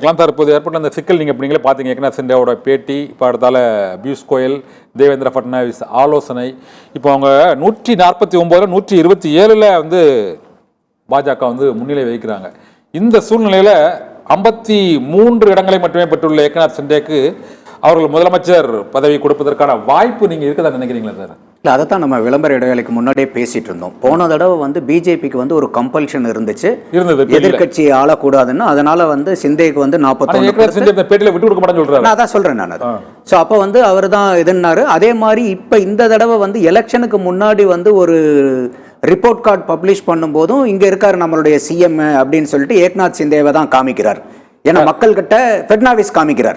தற்போது ஏற்பட்ட அந்த சிக்கல் நீங்கள் நீங்களே பார்த்தீங்க. ஏற்கனவே சிண்டியாவோட பேட்டி, இப்போ அடுத்தால பியூஷ் கோயல், தேவேந்திர ஃபட்னாவிஸ் ஆலோசனை, இப்போ அவங்க 149 127 வந்து பாஜக வந்து முன்னிலை வகிக்கிறாங்க. இந்த சூழ்நிலையில் 53 இடங்களை மட்டுமே பெற்றுள்ள ஏக்நாத் சிண்டேக்கு அவர்கள் முதலமைச்சர் பதவி கொடுப்பதற்கான வாய்ப்பு நீங்கள் இருக்குதா நினைக்கிறீங்களா சார்? இல்லை, அதை தான் நம்ம விளம்பர இடைவேளைக்கு முன்னாடியே பேசிட்டு இருந்தோம். போன தடவை வந்து பிஜேபிக்கு வந்து ஒரு கம்பல்ஷன் இருந்துச்சு, எதிர்கட்சி ஆளக்கூடாதுன்னு. அதனால வந்து சிந்தேக்கு வந்து 41 பேட்டியில் விட்டு கொடுக்க மாட்டேன்னு சொல்றாரு. அதான் சொல்றேன் நான். ஸோ அப்போ வந்து அவர் தான் இதுன்னாரு. அதே மாதிரி இப்போ இந்த தடவை வந்து எலெக்ஷனுக்கு முன்னாடி வந்து ஒரு ரிப்போர்ட் கார்டு பப்ளிஷ் பண்ணும்போதும் இங்கே இருக்காரு நம்மளுடைய சிஎம் அப்படின்னு சொல்லிட்டு ஏக்நாத் சிந்தேவை தான் காமிக்கிறார். ஏன்னா மக்கள் கிட்ட ஃபட்னாவிஸ் காமிக்கிறார்.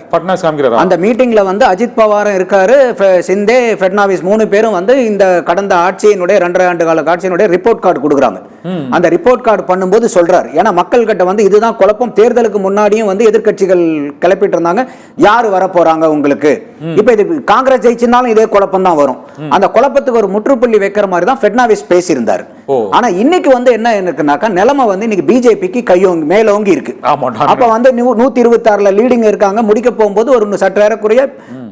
அந்த மீட்டிங்ல வந்து அஜித் பவாரும் இருக்காரு, சிந்தே, ஃபட்னாவிஸ் 3 பேரும் வந்து இந்த கடந்த ஆட்சியினுடைய 2.5 ஆண்டு கால ஆட்சியினுடைய ரிப்போர்ட் கார்டு கொடுக்குறாங்க. அந்த ரிப்போர்ட் கார்டு பண்ணும்போது சொல்றாரு, ஏன்னா மக்கள் கிட்ட வந்து இதுதான் குழப்பம். தேர்தலுக்கு முன்னாடியும் வந்து எதிர்கட்சிகள் கிளப்பிட்டு இருந்தாங்க, யாரு வர போறாங்க உங்களுக்கு. இப்ப இது காங்கிரஸ் ஜெயிச்சிருந்தாலும் இதே குழப்பம் தான் வரும். அந்த குழப்பத்துக்கு ஒரு முற்றுப்புள்ளி வைக்கிற மாதிரி தான் ஃபட்னாவிஸ் பேசியிருந்தாரு. ஆனா இன்னைக்கு வந்து என்ன இருக்குனாக்கா, நிலைமை வந்து இன்னைக்கு பிஜேபிக்கு கையோங்கி மேலோங்கி இருக்கு. அப்ப வந்து 126 லீடிங் இருக்காங்க. முடிக்க போகும்போது ஒரு சற்று ஏறக்குறைய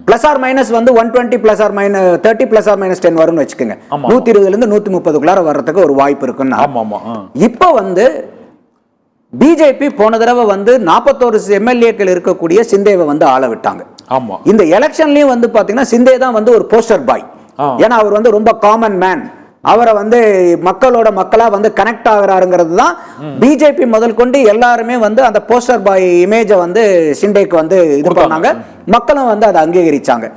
பிளஸ் ஆர் மைனஸ் வந்து 120 plus R minus 30 plus R minus 10 வரும்னு வச்சுக்கோங்க. 120 இருந்து 130 வர்றதுக்கு ஒரு வாய்ப்பு இருக்குன்னு. இப்ப வந்து பிஜேபி போன தடவை வந்து 41 எம்எல்ஏக்கள் இருக்கக்கூடிய சிந்தேவை வந்து ஆள விட்டாங்க. இந்த எலெக்ஷன்லயும் வந்து பாத்தீங்கன்னா சிந்தே தான் வந்து ஒரு போஸ்டர் பாய். ஏன்னா அவர் வந்து ரொம்ப காமன் மேன், அவரை வந்து மக்களோட மக்களா வந்து கனெக்ட் ஆகிறாருங்கிறது தான் பிஜேபி முதல் கொண்டு எல்லாருமே வந்து அந்த போஸ்டர் பாய் இமேஜை வந்து சிண்டேக்கு வந்து இது பண்ணாங்க. மக்களும் வந்து அதை அங்கீகரிச்சாங்க.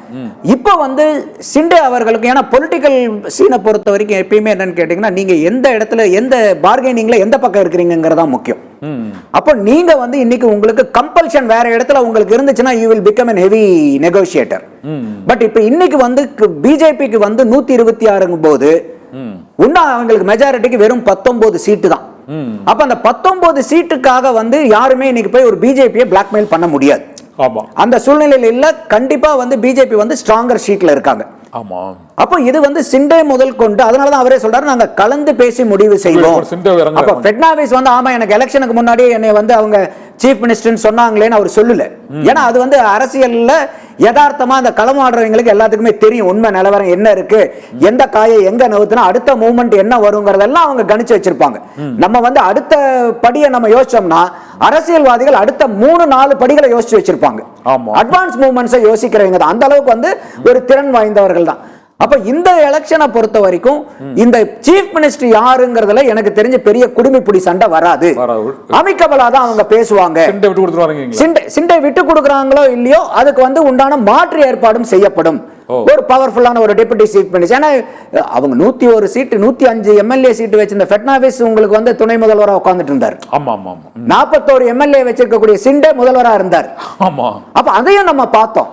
இப்ப வந்து சிண்டே அவர்களுக்கு, ஏன்னா பொலிட்டிக்கல் சீனை பொறுத்த வரைக்கும் எப்பயுமே என்னன்னு கேட்டீங்கன்னா, நீங்க எந்த இடத்துல எந்த பார்கெனிங்ல எந்த பக்கம் இருக்கிறீங்கிறதா முக்கியம். அப்போ நீங்க வந்து இன்னைக்கு உங்களுக்கு கம்பல்ஷன் வேற இடத்துல உங்களுக்கு இருந்துச்சுன்னா you will become a heavy negotiator. But இப்ப இன்னைக்கு வந்து பிஜேபிக்கு வந்து 126 போது உன்னா அவங்களுக்கு மெஜாரிட்டிக்கு வெறும் 19 சீட்டு தான். அப்ப அந்த 19 சீட்டுக்காக வந்து யாருமே இன்னைக்கு போய் ஒரு பிஜேபியை பிளாக்மெயில் பண்ண முடியாது. அந்த சூழ்நிலையில இல்ல, கண்டிப்பா வந்து பிஜேபி வந்து ஸ்ட்ராங்கர் ஷீட்ல இருக்காங்க. அப்போ இது வந்து சிண்டே முதல் கொண்டு, அதனாலதான் அவரே சொல்றாரு, நாங்க கலந்து பேசி முடிவு செய்வோம். அப்ப ஃபட்னாவிஸ் வந்து ஆமா எனக்கு எலெக்ஷனுக்கு முன்னாடி என்னை வந்து அவங்க சீஃப் மினிஸ்டர் சொன்னாங்களேன்னு அவர் சொல்லல. ஏன்னா அது வந்து அரசியல்ல யதார்த்தமா அந்த களமாடுறவங்களுக்கு எல்லாத்துக்குமே தெரியும் உண்மை நிலவரம் என்ன இருக்கு, எந்த காயை எங்க நவுத்துனா அடுத்த மூவ்மெண்ட் என்ன வருங்கிறதெல்லாம் அவங்க கணிச்சு வச்சிருப்பாங்க. நம்ம வந்து அடுத்த படியை நம்ம யோசிச்சோம்னா அரசியல்வாதிகள் அடுத்த 3-4 படிகளை யோசிச்சு வச்சிருப்பாங்க. அட்வான்ஸ் மூவ்மெண்ட்ஸை யோசிக்கிறவங்க தான் அந்த அளவுக்கு வந்து ஒரு திறன் வாய்ந்தவர்கள் தான். அப்ப இந்த எலெக்ஷனை பொறுத்த வரைக்கும் இந்த சீஃப் மினிஸ்டர் யாருங்கிறதுல எனக்கு தெரிஞ்ச பெரிய குடுமிப்புடி சண்டை வராது. அமிக்கபலா தான் அவங்க பேசுவாங்க. சிண்டை விட்டு கொடுக்குறாங்களோ இல்லையோ அதுக்கு வந்து உண்டான மாற்று ஏற்பாடும் செய்யப்படும். ஒரு பவர்ஃபுல்லான ஒரு டெபுட்டி சீஃப் மினிஸ்டர், ஏன்னா அவங்க 101 சீட்டு 105 எம்எல்ஏ சீட்டு வச்சிருந்த ஃபட்னாவிஸ் உங்களுக்கு வந்து துணை முதல்வராக உட்கார்ந்துட்டு இருந்தார். 41 எம்எல்ஏ வச்சிருக்கக்கூடிய சிண்டே முதல்வராக இருந்தார். அப்ப அதையும் நம்ம பார்த்தோம்.